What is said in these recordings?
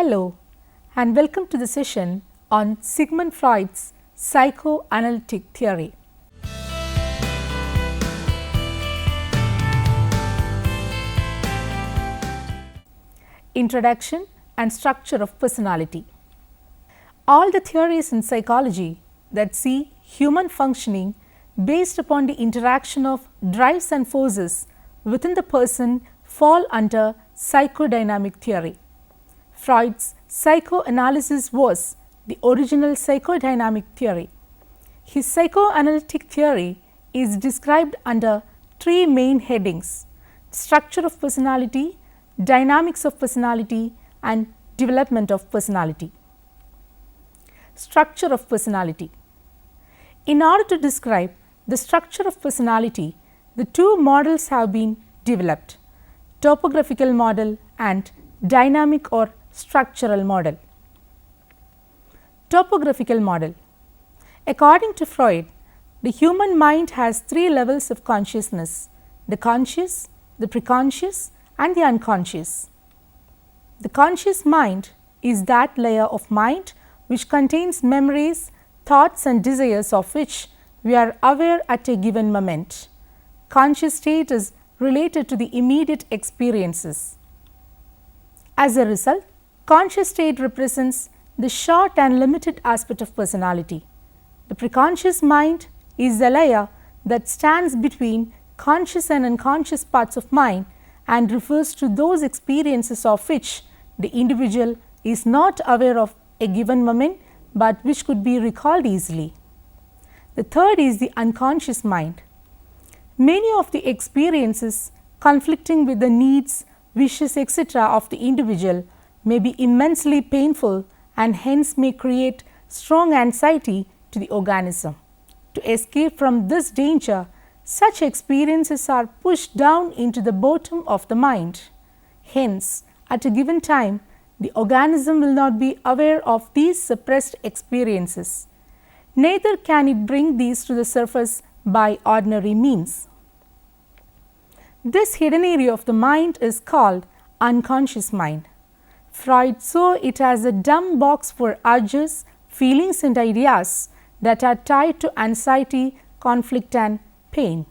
Hello and welcome to the session on Sigmund Freud's psychoanalytic theory. Introduction and structure of personality. All the theories in psychology that see human functioning based upon the interaction of drives and forces within the person fall under psychodynamic theory. Freud's psychoanalysis was the original psychodynamic theory. His psychoanalytic theory is described under three main headings: structure of personality, dynamics of personality, and development of personality. Structure of personality. In order to describe the structure of personality, the two models have been developed: topographical model and dynamic or structural model. Topographical model. According to Freud, the human mind has three levels of consciousness: the conscious, the preconscious, and the unconscious. The conscious mind is that layer of mind which contains memories, thoughts, and desires of which we are aware at a given moment. Conscious state is related to the immediate experiences. As a result, conscious state represents the short and limited aspect of personality. The preconscious mind is the layer that stands between conscious and unconscious parts of mind and refers to those experiences of which the individual is not aware of a given moment, but which could be recalled easily. The third is the unconscious mind. Many of the experiences conflicting with the needs, wishes, etc. of the individual may be immensely painful and hence may create strong anxiety to the organism. To escape from this danger, such experiences are pushed down into the bottom of the mind. Hence, at a given time, the organism will not be aware of these suppressed experiences. Neither can it bring these to the surface by ordinary means. This hidden area of the mind is called unconscious mind. Freud saw it as a dumb box for urges, feelings, and ideas that are tied to anxiety, conflict, and pain.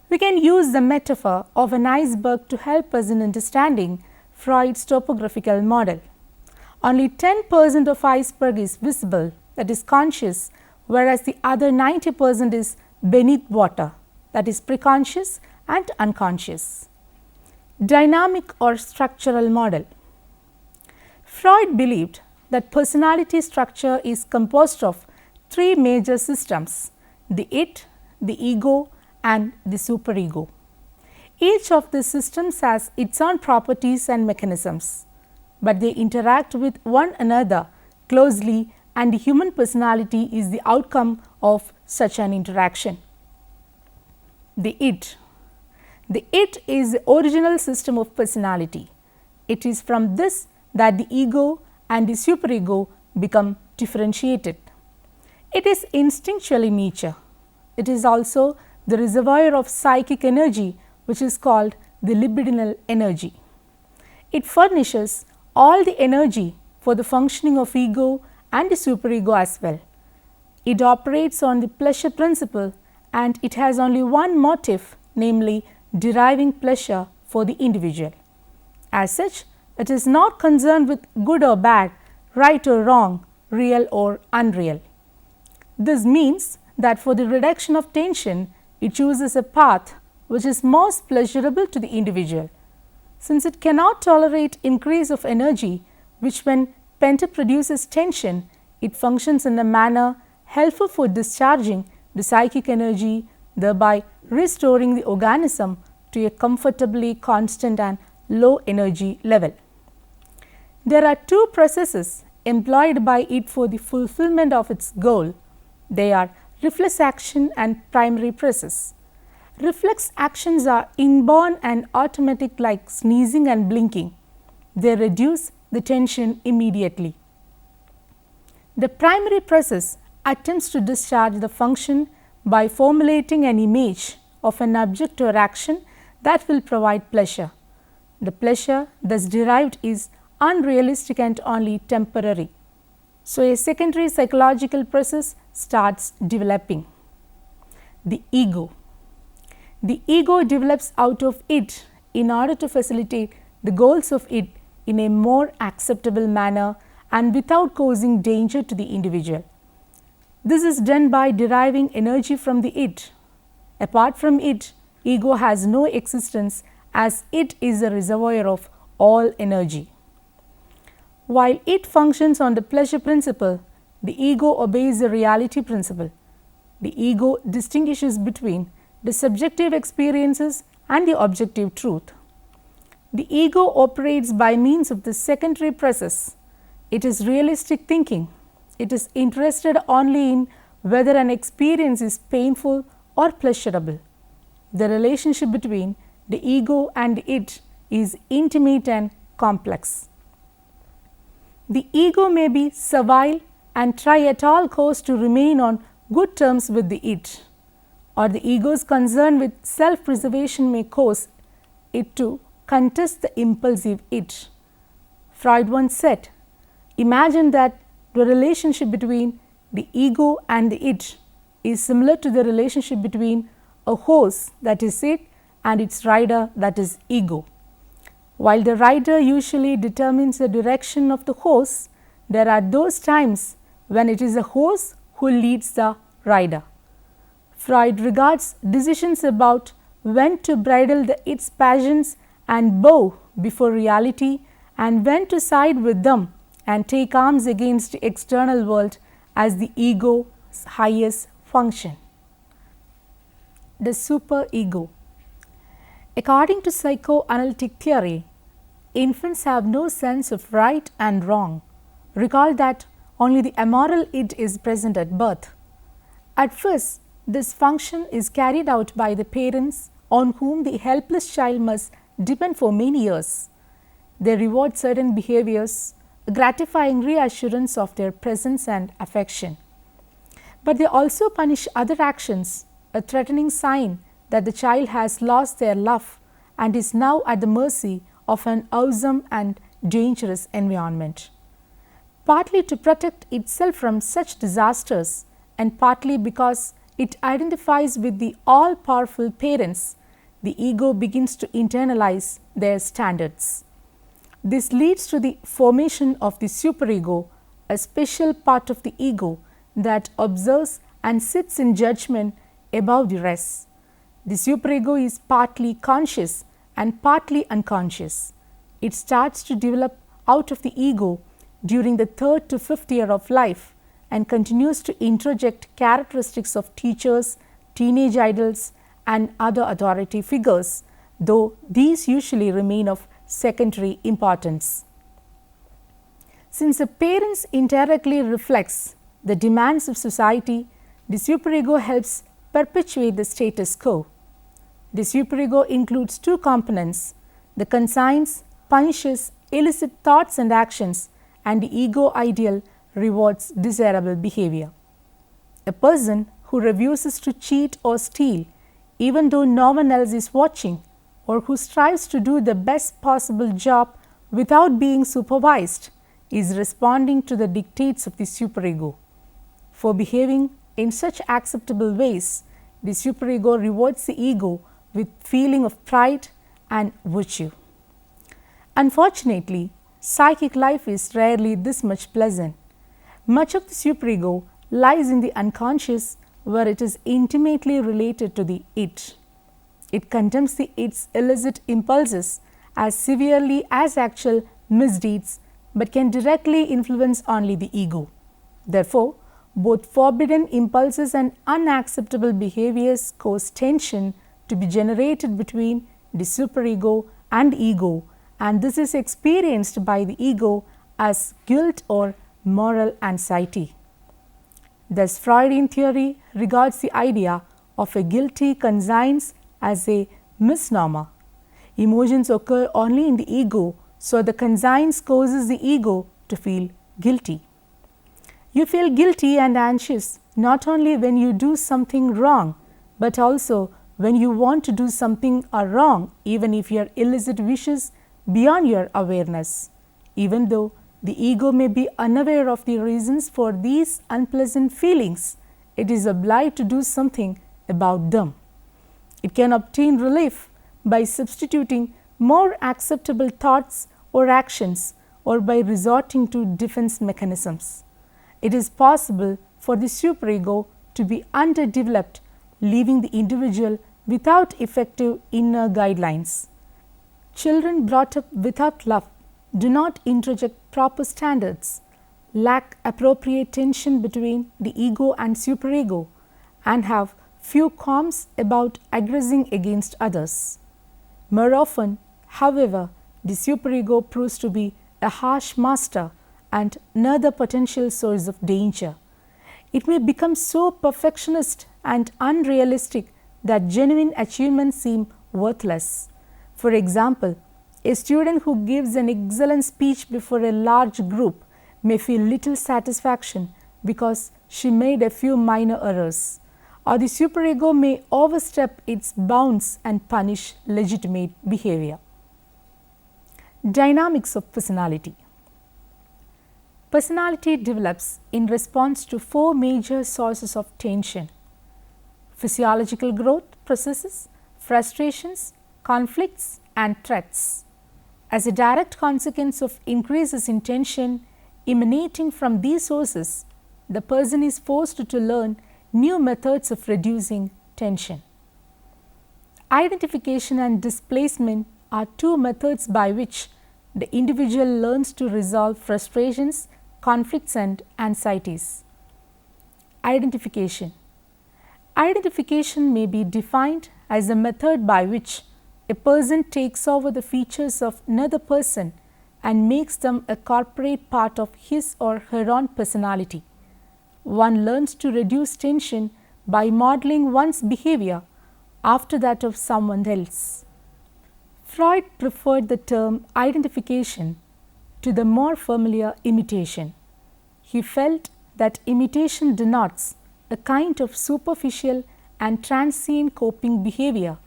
We can use the metaphor of an iceberg to help us in understanding Freud's topographical model. Only 10% of iceberg is visible, that is conscious, whereas the other 90% is beneath water, that is preconscious and unconscious. Dynamic or structural model. Freud believed that personality structure is composed of three major systems: the it, the ego, and the superego. Each of these systems has its own properties and mechanisms, but they interact with one another closely, and the human personality is the outcome of such an interaction. The it. The it is the original system of personality. It is from this that the ego and the superego become differentiated. It is instinctual in nature. It is also the reservoir of psychic energy, which is called the libidinal energy. It furnishes all the energy for the functioning of ego and the superego as well. It operates on the pleasure principle, and it has only one motive, namely deriving pleasure for the individual. As such, it is not concerned with good or bad, right or wrong, real or unreal. This means that for the reduction of tension, it chooses a path which is most pleasurable to the individual. Since it cannot tolerate increase of energy, which when pent up produces tension, it functions in a manner helpful for discharging the psychic energy, thereby restoring the organism to a comfortably constant and low energy level. There are two processes employed by it for the fulfillment of its goal. They are reflex action and primary process. Reflex actions are inborn and automatic, like sneezing and blinking. They reduce the tension immediately. The primary process attempts to discharge the function by formulating an image of an object or action that will provide pleasure. The pleasure thus derived is unrealistic and only temporary. So, a secondary psychological process starts developing. The ego. The ego develops out of it in order to facilitate the goals of it in a more acceptable manner and without causing danger to the individual. This is done by deriving energy from the it. Apart from it, ego has no existence as it is a reservoir of all energy. While it functions on the pleasure principle, the ego obeys the reality principle. The ego distinguishes between the subjective experiences and the objective truth. The ego operates by means of the secondary process. It is realistic thinking. It is interested only in whether an experience is painful or pleasurable. The relationship between the ego and it is intimate and complex. The ego may be servile and try at all costs to remain on good terms with the it, or the ego's concern with self-preservation may cause it to contest the impulsive it. Freud once said, "Imagine that the relationship between the ego and the it is similar to the relationship between a horse, that is it, and its rider, that is ego. While the rider usually determines the direction of the horse, there are those times when it is the horse who leads the rider." Freud regards decisions about when to bridle its passions and bow before reality and when to side with them and take arms against the external world as the ego's highest function. The superego. According to psychoanalytic theory, infants have no sense of right and wrong. Recall that only the amoral id is present at birth. At first, this function is carried out by the parents on whom the helpless child must depend for many years. They reward certain behaviors, gratifying reassurance of their presence and affection. But they also punish other actions, a threatening sign that the child has lost their love and is now at the mercy of an awesome and dangerous environment. Partly to protect itself from such disasters and partly because it identifies with the all-powerful parents, the ego begins to internalize their standards. This leads to the formation of the superego, a special part of the ego that observes and sits in judgment above the rest. The superego is partly conscious and partly unconscious. It starts to develop out of the ego during the 3rd to 5th year of life and continues to introject characteristics of teachers, teenage idols, and other authority figures, though these usually remain of secondary importance. Since the parents indirectly reflects the demands of society, the superego helps perpetuate the status quo. The superego includes two components: the conscience punishes illicit thoughts and actions, and the ego ideal rewards desirable behavior. A person who refuses to cheat or steal, even though no one else is watching, or who strives to do the best possible job without being supervised, is responding to the dictates of the superego. For behaving in such acceptable ways, the superego rewards the ego with feeling of pride and virtue. Unfortunately, psychic life is rarely this much pleasant. Much of the superego lies in the unconscious, where it is intimately related to the it. It condemns the it's illicit impulses as severely as actual misdeeds, but can directly influence only the ego. Therefore, both forbidden impulses and unacceptable behaviors cause tension to be generated between the superego and ego, and this is experienced by the ego as guilt or moral anxiety. Thus, Freudian theory regards the idea of a guilty conscience as a misnomer. Emotions occur only in the ego, so the conscience causes the ego to feel guilty. You feel guilty and anxious not only when you do something wrong, but also when you want to do something wrong, even if your illicit wishes beyond your awareness. Even though the ego may be unaware of the reasons for these unpleasant feelings, it is obliged to do something about them. It can obtain relief by substituting more acceptable thoughts or actions, or by resorting to defense mechanisms. It is possible for the superego to be underdeveloped, leaving the individual without effective inner guidelines. Children brought up without love do not introject proper standards, lack appropriate tension between the ego and superego, and have few qualms about aggressing against others. More often, however, the superego proves to be a harsh master and another potential source of danger. It may become so perfectionist and unrealistic that genuine achievements seem worthless. For example, a student who gives an excellent speech before a large group may feel little satisfaction because she made a few minor errors, or the superego may overstep its bounds and punish legitimate behavior. Dynamics of personality. Personality develops in response to four major sources of tension: physiological growth processes, frustrations, conflicts, and threats. As a direct consequence of increases in tension emanating from these sources, the person is forced to learn new methods of reducing tension. Identification and displacement are two methods by which the individual learns to resolve frustrations, conflicts, and anxieties. Identification. Identification may be defined as a method by which a person takes over the features of another person and makes them a corporate part of his or her own personality. One learns to reduce tension by modeling one's behavior after that of someone else. Freud preferred the term identification to the more familiar imitation. He felt that imitation denotes a kind of superficial and transient coping behavior,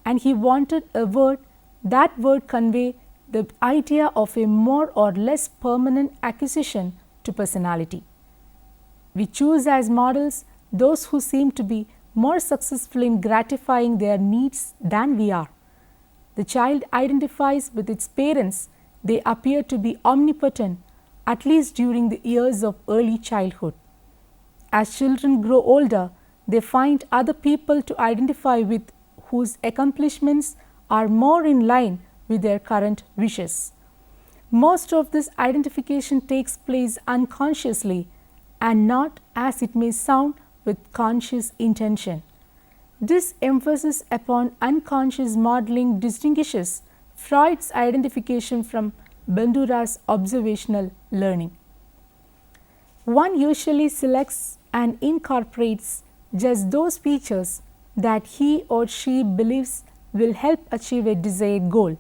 and he wanted a word that would convey the idea of a more or less permanent acquisition to personality. We choose as models those who seem to be more successful in gratifying their needs than we are. The child identifies with its parents. They appear to be omnipotent, at least during the years of early childhood. As children grow older, they find other people to identify with whose accomplishments are more in line with their current wishes. Most of this identification takes place unconsciously and not, as it may sound, with conscious intention. This emphasis upon unconscious modeling distinguishes Freud's identification from Bandura's observational learning. One usually selects and incorporates just those features that he or she believes will help achieve a desired goal.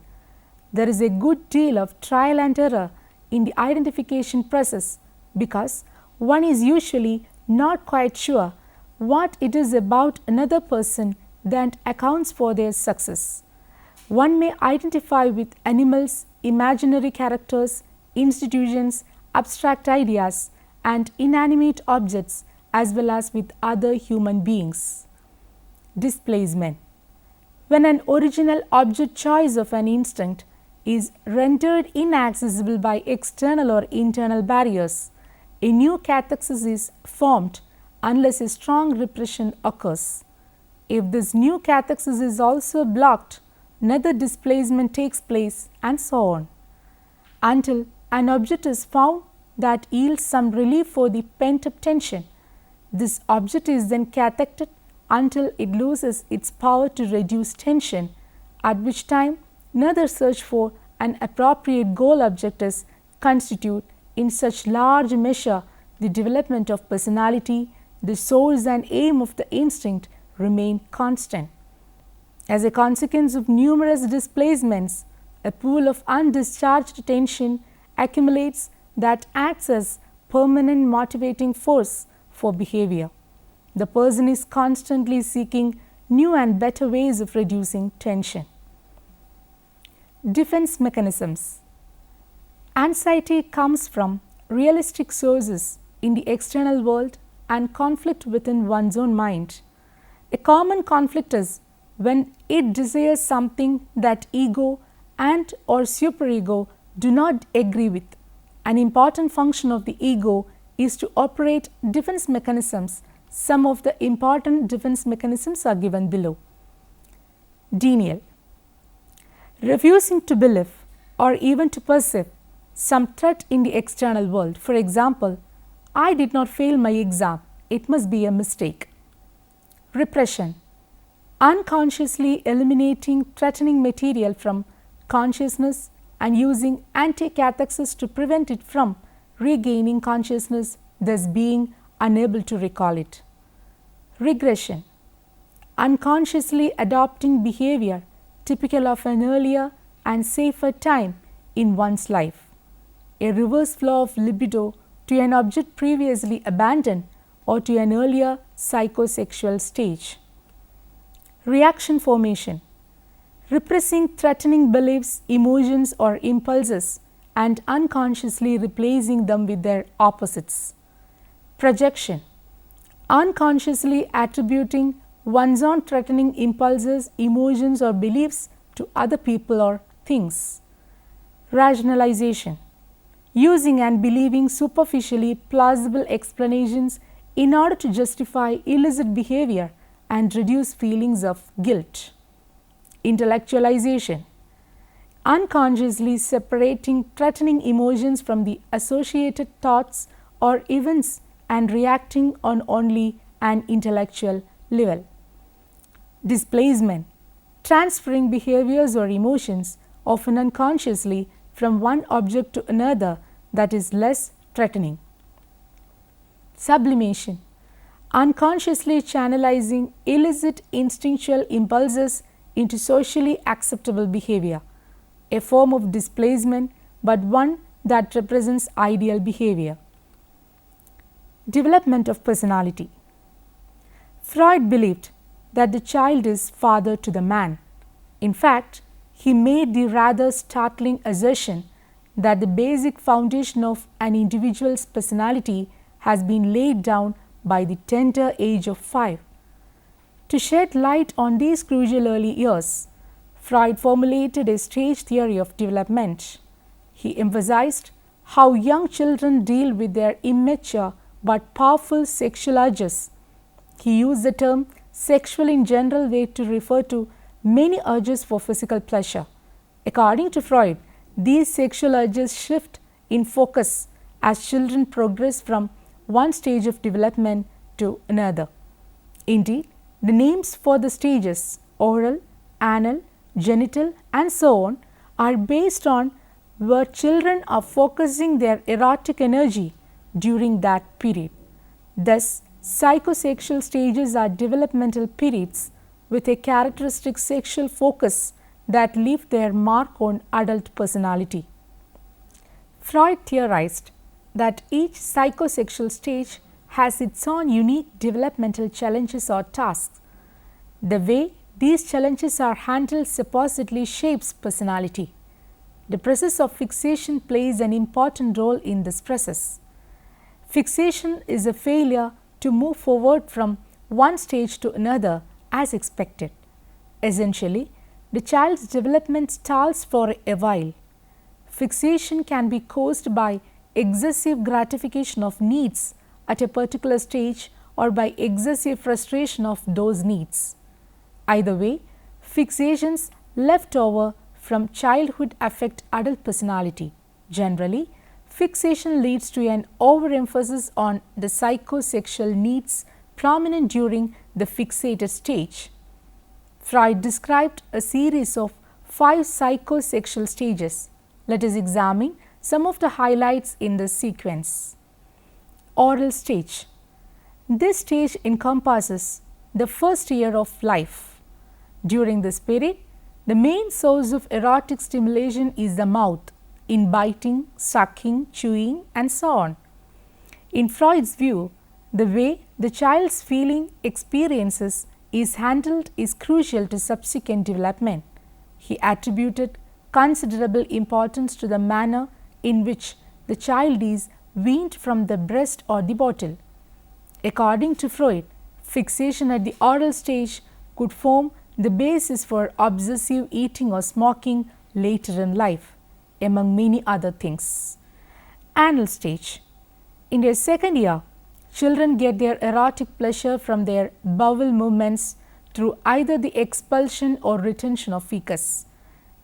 There is a good deal of trial and error in the identification process because one is usually not quite sure what it is about another person that accounts for their success. One may identify with animals, imaginary characters, institutions, abstract ideas, and inanimate objects, as well as with other human beings. Displacement. When an original object choice of an instinct is rendered inaccessible by external or internal barriers, a new cathexis is formed unless a strong repression occurs. If this new cathexis is also blocked, another displacement takes place, and so on, until an object is found that yields some relief for the pent-up tension. This object is then cathected until it loses its power to reduce tension, at which time another search for an appropriate goal object is constitute in such large measure the development of personality, the source and aim of the instinct remain constant. As a consequence of numerous displacements, a pool of undischarged tension accumulates that acts as permanent motivating force for behavior. The person is constantly seeking new and better ways of reducing tension. Defense mechanisms. Anxiety comes from realistic sources in the external world and conflict within one's own mind. A common conflict is when it desires something that ego and or superego do not agree with. An important function of the ego is to operate defense mechanisms. Some of the important defense mechanisms are given below. Denial. Refusing to believe or even to perceive some threat in the external world. For example, I did not fail my exam, it must be a mistake. Repression. Unconsciously eliminating threatening material from consciousness and using anti-cathexis to prevent it from regaining consciousness, thus being unable to recall it. Regression. Unconsciously adopting behavior typical of an earlier and safer time in one's life. A reverse flow of libido to an object previously abandoned or to an earlier psychosexual stage. Reaction formation. Repressing threatening beliefs, emotions or impulses and unconsciously replacing them with their opposites. Projection. Unconsciously attributing one's own threatening impulses, emotions or beliefs to other people or things. Rationalization. Using and believing superficially plausible explanations in order to justify illicit behavior and reduce feelings of guilt. Intellectualization. Unconsciously separating threatening emotions from the associated thoughts or events and reacting on only an intellectual level. Displacement. Transferring behaviors or emotions, often unconsciously, from one object to another that is less threatening. Sublimation. Unconsciously channelizing illicit instinctual impulses into socially acceptable behavior, a form of displacement but one that represents ideal behavior. Development of personality. Freud believed that the child is father to the man. In fact, he made the rather startling assertion that the basic foundation of an individual's personality has been laid down by the tender age of 5. To shed light on these crucial early years, Freud formulated a stage theory of development. He emphasized how young children deal with their immature but powerful sexual urges. He used the term sexual in general way to refer to many urges for physical pleasure. According to Freud, these sexual urges shift in focus as children progress from one stage of development to another. Indeed, the names for the stages oral, anal, genital and so on are based on where children are focusing their erotic energy during that period. Thus, psychosexual stages are developmental periods with a characteristic sexual focus that leave their mark on adult personality. Freud theorized that each psychosexual stage has its own unique developmental challenges or tasks. The way these challenges are handled supposedly shapes personality. The process of fixation plays an important role in this process. Fixation is a failure to move forward from one stage to another as expected. Essentially, the child's development stalls for a while. Fixation can be caused by excessive gratification of needs at a particular stage or by excessive frustration of those needs. Either way, fixations left over from childhood affect adult personality. Generally, fixation leads to an overemphasis on the psychosexual needs prominent during the fixated stage. Freud described a series of 5 psychosexual stages. Let us examine some of the highlights in this sequence. Oral stage. This stage encompasses the first year of life. During this period, the main source of erotic stimulation is the mouth in biting, sucking, chewing and so on. In Freud's view, the way the child's feeling experiences is handled is crucial to subsequent development. He attributed considerable importance to the manner in which the child is weaned from the breast or the bottle. According to Freud, fixation at the oral stage could form the basis for obsessive eating or smoking later in life, among many other things. Anal stage. In their second year, children get their erotic pleasure from their bowel movements through either the expulsion or retention of fecus.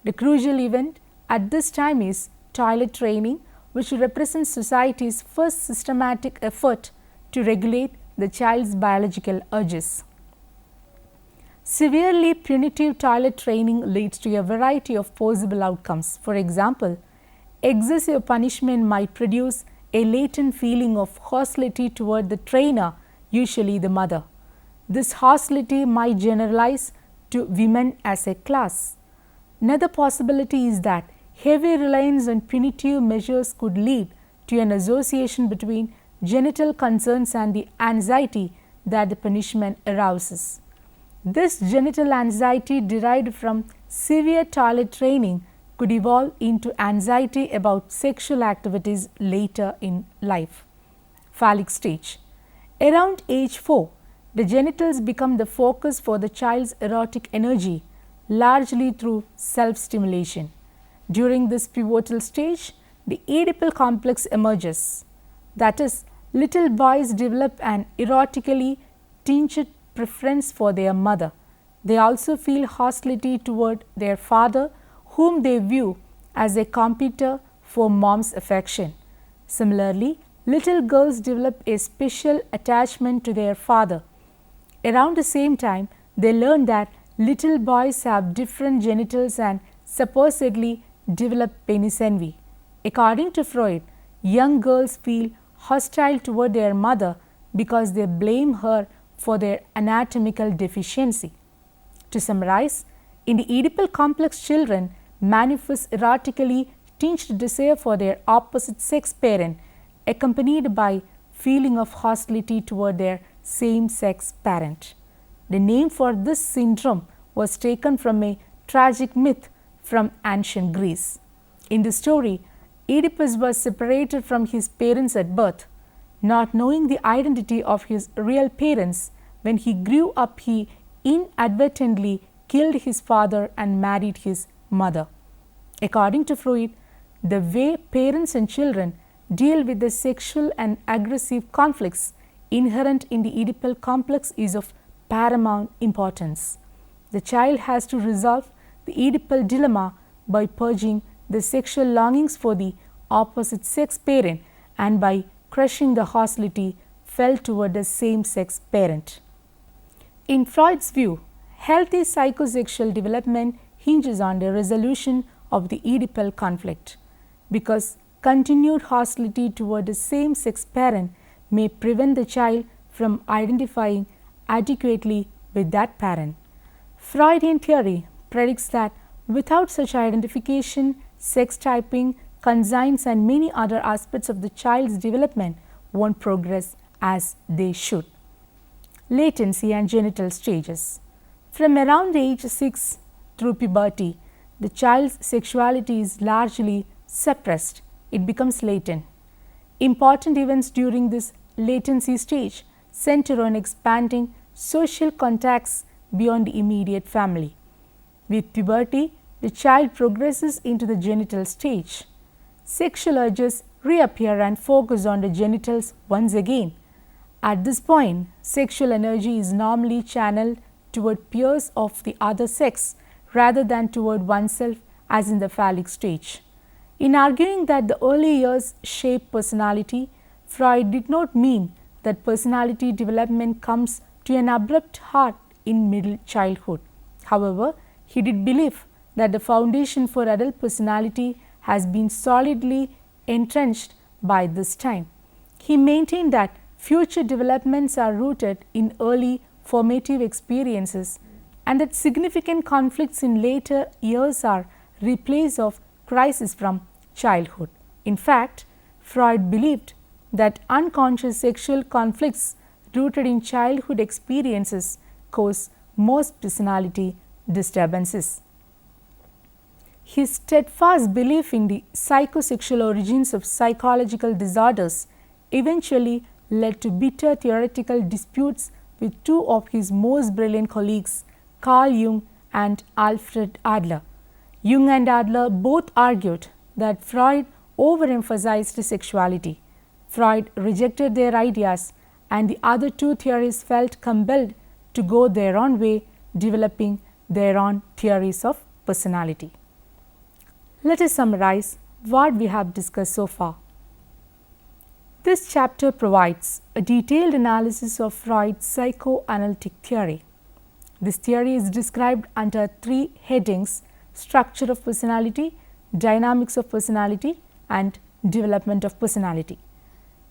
The crucial event at this time is toilet training, which represents society's first systematic effort to regulate the child's biological urges. Severely punitive toilet training leads to a variety of possible outcomes. For example, excessive punishment might produce a latent feeling of hostility toward the trainer, usually the mother. This hostility might generalize to women as a class. Another possibility is that heavy reliance on punitive measures could lead to an association between genital concerns and the anxiety that the punishment arouses. This genital anxiety derived from severe toilet training could evolve into anxiety about sexual activities later in life. Phallic stage. Around age 4, the genitals become the focus for the child's erotic energy, largely through self-stimulation. During this pivotal stage, the Oedipal complex emerges. That is, little boys develop an erotically tinged preference for their mother. They also feel hostility toward their father, whom they view as a competitor for mom's affection. Similarly, little girls develop a special attachment to their father. Around the same time, they learn that little boys have different genitals and supposedly develop penis envy. According to Freud, young girls feel hostile toward their mother because they blame her for their anatomical deficiency. To summarize, in the Oedipal complex, children manifest erotically tinged desire for their opposite sex parent, accompanied by feeling of hostility toward their same sex parent. The name for this syndrome was taken from a tragic myth from ancient Greece. In the story, Oedipus was separated from his parents at birth. Not knowing the identity of his real parents, when he grew up he inadvertently killed his father and married his mother. According to Freud, the way parents and children deal with the sexual and aggressive conflicts inherent in the Oedipal complex is of paramount importance. The child has to resolve the Oedipal dilemma by purging the sexual longings for the opposite sex parent and by crushing the hostility felt toward the same sex parent. In Freud's view, healthy psychosexual development hinges on the resolution of the Oedipal conflict, because continued hostility toward the same sex parent may prevent the child from identifying adequately with that parent. Freudian theory predicts that without such identification, sex typing, conscience and many other aspects of the child's development won't progress as they should. Latency and genital stages. From around age 6 through puberty, the child's sexuality is largely suppressed. It becomes latent. Important events during this latency stage center on expanding social contacts beyond the immediate family. With puberty, the child progresses into the genital stage. Sexual urges reappear and focus on the genitals once again. At this point, sexual energy is normally channeled toward peers of the other sex rather than toward oneself, as in the phallic stage. In arguing that the early years shape personality, Freud did not mean that personality development comes to an abrupt halt in middle childhood. However, he did believe that the foundation for adult personality has been solidly entrenched by this time. He maintained that future developments are rooted in early formative experiences and that significant conflicts in later years are replays of crises from childhood. In fact, Freud believed that unconscious sexual conflicts rooted in childhood experiences cause most personality disturbances. His steadfast belief in the psychosexual origins of psychological disorders eventually led to bitter theoretical disputes with two of his most brilliant colleagues, Carl Jung and Alfred Adler. Jung and Adler both argued that Freud overemphasized sexuality. Freud rejected their ideas, and the other two theories felt compelled to go their own way, developing their own theories of personality. Let us summarize what we have discussed so far. This chapter provides a detailed analysis of Freud's psychoanalytic theory. This theory is described under three headings: structure of personality, dynamics of personality, and development of personality.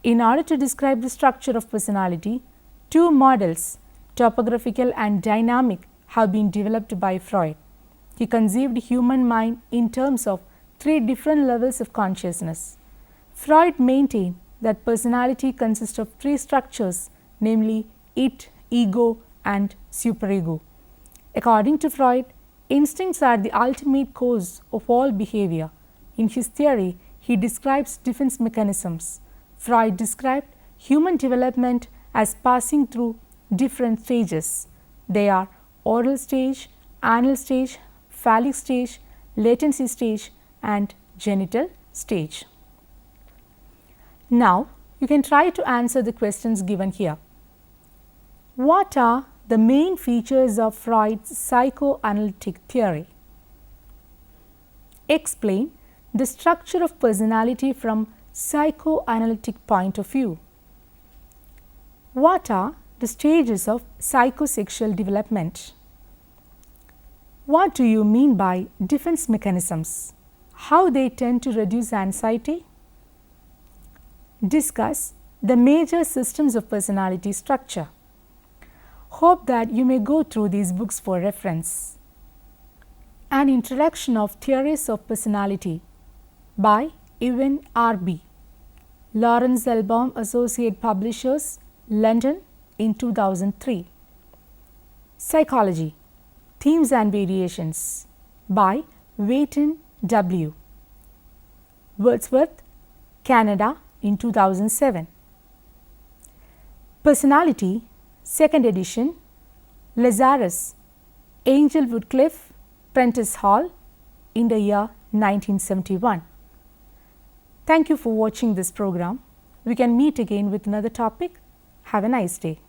In order to describe the structure of personality, two models, topographical and dynamic, have been developed by Freud. He conceived human mind in terms of three different levels of consciousness. Freud maintained that personality consists of three structures, namely it, ego, and superego. According to Freud, instincts are the ultimate cause of all behavior. In his theory, he describes defense mechanisms. Freud described human development as passing through different stages. They are oral stage, anal stage, phallic stage, latency stage, and genital stage. Now, you can try to answer the questions given here. What are the main features of Freud's psychoanalytic theory? Explain the structure of personality from psychoanalytic point of view. What are the stages of psychosexual development? What do you mean by defense mechanisms? How they tend to reduce anxiety? Discuss the major systems of personality structure. Hope that you may go through these books for reference. An Introduction of Theories of Personality by Evan R.B. Lawrence Elbaum Associate Publishers, London in 2003. Psychology, Themes and Variations by Wayton W. Wordsworth, Canada in 2007. Personality, 2nd edition, Lazarus, Angel Woodcliffe, Prentice Hall in the year 1971. Thank you for watching this program. We can meet again with another topic. Have a nice day.